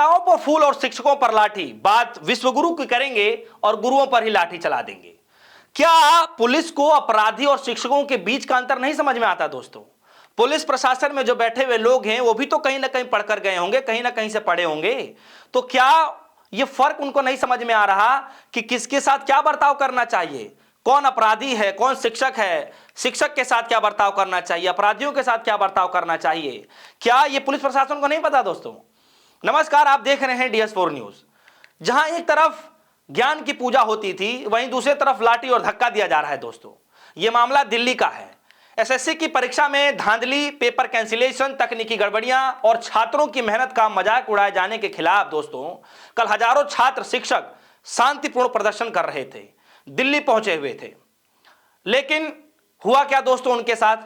नेताओं पर फूल और शिक्षकों पर लाठी, बात विश्वगुरु की करेंगे और गुरुओं पर ही लाठी चला देंगे। क्या पुलिस को अपराधी और शिक्षकों के बीच का अंतर नहीं समझ में आता दोस्तों? पुलिस प्रशासन में जो बैठे हुए लोग हैं वो भी तो कहीं ना कहीं पढ़कर गए होंगे, कहीं ना कहीं से पढ़े होंगे। तो क्या ये फर्क उनको नहीं समझ में आ रहा कि किसके साथ क्या बर्ताव करना चाहिए, कौन अपराधी है, कौन शिक्षक है, शिक्षक के साथ क्या बर्ताव करना चाहिए, अपराधियों के साथ क्या बर्ताव करना चाहिए? क्या ये पुलिस प्रशासन को नहीं पता दोस्तों? नमस्कार, आप देख रहे हैं DS4 न्यूज। जहां एक तरफ ज्ञान की पूजा होती थी, वहीं दूसरी तरफ लाठी और धक्का दिया जा रहा है दोस्तों। यह मामला दिल्ली का है। SSC की परीक्षा में धांधली, पेपर कैंसिलेशन, तकनीकी गड़बड़ियां और छात्रों की मेहनत का मजाक उड़ाए जाने के खिलाफ दोस्तों कल हजारों छात्र शिक्षक शांतिपूर्ण प्रदर्शन कर रहे थे, दिल्ली पहुंचे हुए थे। लेकिन हुआ क्या दोस्तों उनके साथ?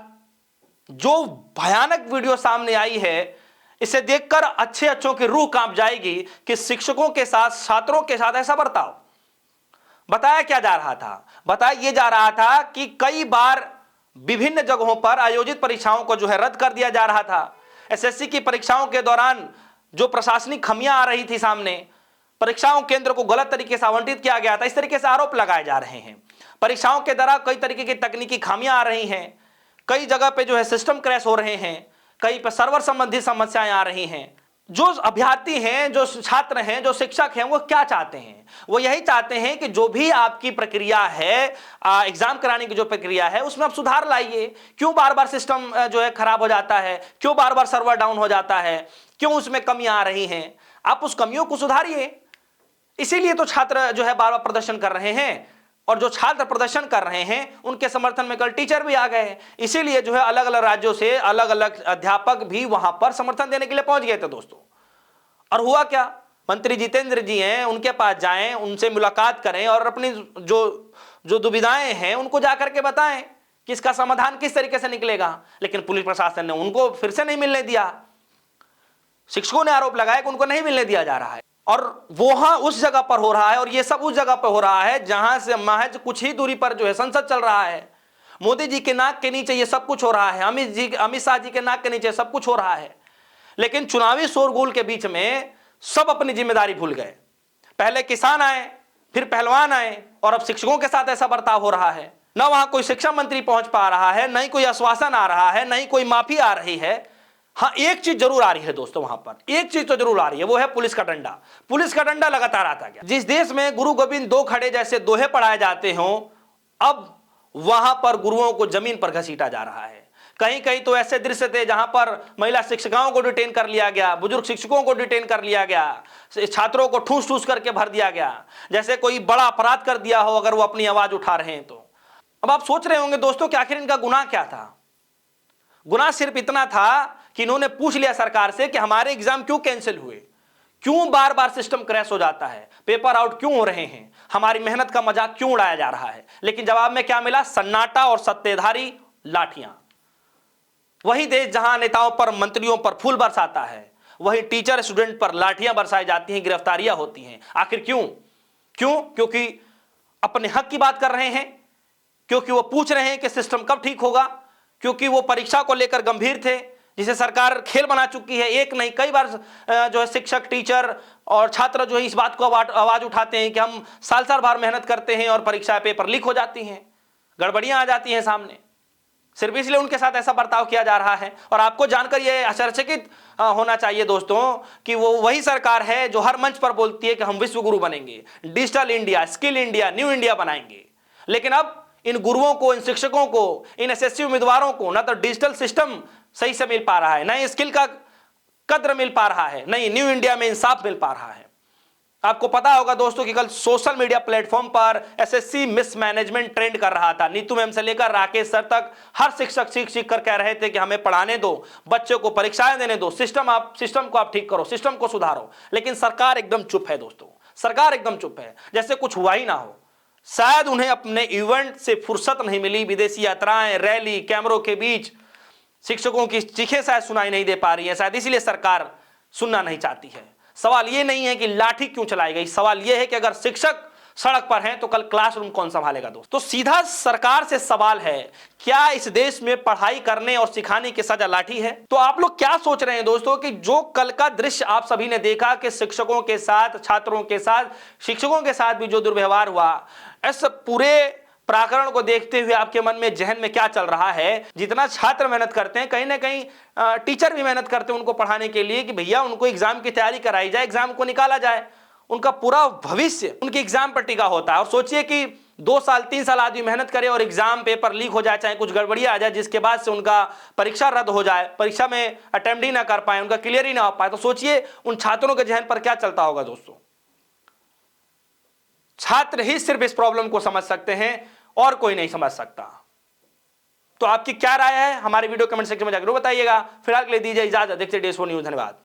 जो भयानक वीडियो सामने आई है, इसे देखकर अच्छों की रूह कांप जाएगी कि शिक्षकों के साथ, छात्रों के साथ ऐसा बर्ताव। बताया क्या जा रहा था? बताया यह जा रहा था कि कई बार विभिन्न जगहों पर आयोजित परीक्षाओं को जो है रद्द कर दिया जा रहा था। SSC की परीक्षाओं के दौरान जो प्रशासनिक खामियां आ रही थी सामने, परीक्षाओं केंद्र को गलत तरीके से आवंटित किया गया था, इस तरीके से आरोप लगाए जा रहे हैं। परीक्षाओं के दौरान कई तरीके की तकनीकी खामियां आ रही हैं, कई जगह पे जो है सिस्टम क्रैश हो रहे हैं, कई पर सर्वर संबंधी समस्याएं आ रही हैं। जो अभ्यर्थी हैं, जो छात्र हैं, जो शिक्षक हैं, वो क्या चाहते हैं? वो यही चाहते हैं कि जो भी आपकी प्रक्रिया है, एग्जाम कराने की जो प्रक्रिया है, उसमें आप सुधार लाइए। क्यों बार बार सिस्टम जो है खराब हो जाता है? क्यों बार बार सर्वर डाउन हो जाता है? क्यों उसमें कमियां आ रही हैं? आप उस कमियों को सुधारिए। इसीलिए तो छात्र जो है बार बार प्रदर्शन कर रहे हैं, और जो छात्र प्रदर्शन कर रहे हैं उनके समर्थन में कल टीचर भी आ गए। इसीलिए जो है अलग अलग राज्यों से अलग अलग अध्यापक भी वहां पर समर्थन देने के लिए पहुंच गए थे दोस्तों। और हुआ क्या? मंत्री जितेंद्र जी हैं, उनके पास जाएं, उनसे मुलाकात करें और अपनी जो दुविधाएं हैं उनको जाकर के बताएं कि इसका समाधान किस तरीके से निकलेगा। लेकिन पुलिस प्रशासन ने उनको फिर से नहीं मिलने दिया। शिक्षकों ने आरोप लगाया कि उनको नहीं मिलने दिया जा रहा है, और वहां उस जगह पर हो रहा है, और ये सब उस जगह पर हो रहा है जहां से महज कुछ ही दूरी पर जो है संसद चल रहा है। मोदी जी के नाक के नीचे ये सब कुछ हो रहा है, अमित शाह जी के नाक के नीचे सब कुछ हो रहा है। लेकिन चुनावी शोरगुल के बीच में सब अपनी जिम्मेदारी भूल गए। पहले किसान आए, फिर पहलवान आए, और अब शिक्षकों के साथ ऐसा बर्ताव हो रहा है। न वहां कोई शिक्षा मंत्री पहुंच पा रहा है, न ही कोई आश्वासन आ रहा है, न ही कोई माफी आ रही है। हाँ, एक चीज जरूर आ रही है दोस्तों, वहां पर एक चीज तो जरूर आ रही है, वो है पुलिस का डंडा। पुलिस का डंडा लगातार आता गया। जिस देश में गुरु गोविंद दो खड़े जैसे दोहे पढ़ाए जाते हों, अब वहां पर गुरुओं को जमीन पर घसीटा जा रहा है। कहीं कहीं तो ऐसे दृश्य थे जहां पर महिला शिक्षिकाओं को डिटेन कर लिया गया, बुजुर्ग शिक्षकों को डिटेन कर लिया गया, छात्रों को ठूस ठूस करके भर दिया गया, जैसे कोई बड़ा अपराध कर दिया हो अगर वो अपनी आवाज उठा रहे हैं तो। अब आप सोच रहे होंगे दोस्तों कि आखिर इनका गुनाह क्या था? गुनाह सिर्फ इतना था कि इन्होंने पूछ लिया सरकार से कि हमारे एग्जाम क्यों कैंसिल हुए, क्यों बार बार सिस्टम क्रैश हो जाता है, पेपर आउट क्यों हो रहे हैं, हमारी मेहनत का मजाक क्यों उड़ाया जा रहा है। लेकिन जवाब में क्या मिला? सन्नाटा और सत्तेधारी लाठियां। वही देश जहां नेताओं पर, मंत्रियों पर फूल बरसाता है, वही टीचर स्टूडेंट पर लाठियां बरसाई जाती हैं, गिरफ्तारियां होती हैं। आखिर क्यों? क्योंकि अपने हक की बात कर रहे हैं, क्योंकि वो पूछ रहे हैं कि सिस्टम कब ठीक होगा, क्योंकि वो परीक्षा को लेकर गंभीर थे, जिसे सरकार खेल बना चुकी है। एक नहीं कई बार जो है शिक्षक, टीचर और छात्र जो है इस बात को आवाज उठाते हैं कि हम साल साल भर मेहनत करते हैं और परीक्षा पेपर लीक हो जाती हैं, गड़बड़ियां आ जाती हैं सामने। सिर्फ इसलिए उनके साथ ऐसा बर्ताव किया जा रहा है। और आपको जानकर यह आश्चर्यचकित होना चाहिए दोस्तों कि वो वही सरकार है जो हर मंच पर बोलती है कि हम विश्व गुरु बनेंगे, digital India, skill India, new India बनाएंगे। लेकिन अब इन गुरुओं को, इन शिक्षकों को, इन SSC उम्मीदवारों को ना तो डिजिटल सिस्टम सही से मिल पा रहा है, न स्किल का कद्र मिल पा रहा है, नहीं न्यू इंडिया में इंसाफ मिल पा रहा है। आपको पता होगा दोस्तों कि कल सोशल मीडिया प्लेटफॉर्म पर SSC मिसमैनेजमेंट ट्रेंड कर रहा था। नीतू मैम से लेकर राकेश सर तक हर शिक्षक सीख कर कह रहे थे कि हमें पढ़ाने दो, बच्चों को परीक्षाएं देने दो, सिस्टम को आप ठीक करो, सिस्टम को सुधारो। लेकिन सरकार एकदम चुप है दोस्तों, सरकार एकदम चुप है, जैसे कुछ हुआ ही ना हो। शायद उन्हें अपने इवेंट से फुर्सत नहीं मिली, विदेशी यात्राएं, रैली, कैमरों के बीच शिक्षकों की चीखें शायद सुनाई नहीं दे पा रही है, शायद इसलिए सरकार सुनना नहीं चाहती है। सवाल यह नहीं है कि लाठी क्यों चलाई गई, सवाल यह है कि अगर शिक्षक सड़क पर हैं तो कल क्लासरूम कौन संभालेगा दोस्त। तो सीधा सरकार से सवाल है, क्या इस देश में पढ़ाई करने और सिखाने की सजा लाठी है? तो आप लोग क्या सोच रहे हैं दोस्तों कि जो कल का दृश्य आप सभी ने देखा कि शिक्षकों के साथ, छात्रों के साथ, शिक्षकों के साथ भी जो दुर्व्यवहार हुआ, इस पूरे प्रकरण को देखते हुए आपके मन में, जहन में क्या चल रहा है? जितना छात्र मेहनत करते हैं, कहीं ना कहीं टीचर भी मेहनत करते हैं उनको पढ़ाने के लिए कि भैया उनको एग्जाम की तैयारी कराई जाए, एग्जाम को निकाला जाए, उनका पूरा भविष्य उनके एग्जाम पर टिका होता है। और सोचिए कि 2 साल 3 साल आदमी मेहनत करे और एग्जाम पेपर लीक हो जाए, चाहे कुछ गड़बड़ियां आ जाए, जिसके बाद से उनका परीक्षा रद्द हो जाए, परीक्षा में अटेम्प्ट ही ना कर पाए, उनका क्लियर ही ना हो पाए, तो सोचिए उन छात्रों के जहन पर क्या चलता होगा दोस्तों। छात्र ही सिर्फ इस प्रॉब्लम को समझ सकते हैं और कोई नहीं समझ सकता। तो आपकी क्या राय है? हमारे वीडियो कमेंट सेक्शन में जाकर बताइएगा। फिलहाल के लिए दीजिए इजाजत। देखते डेज़4 न्यूज़। धन्यवाद।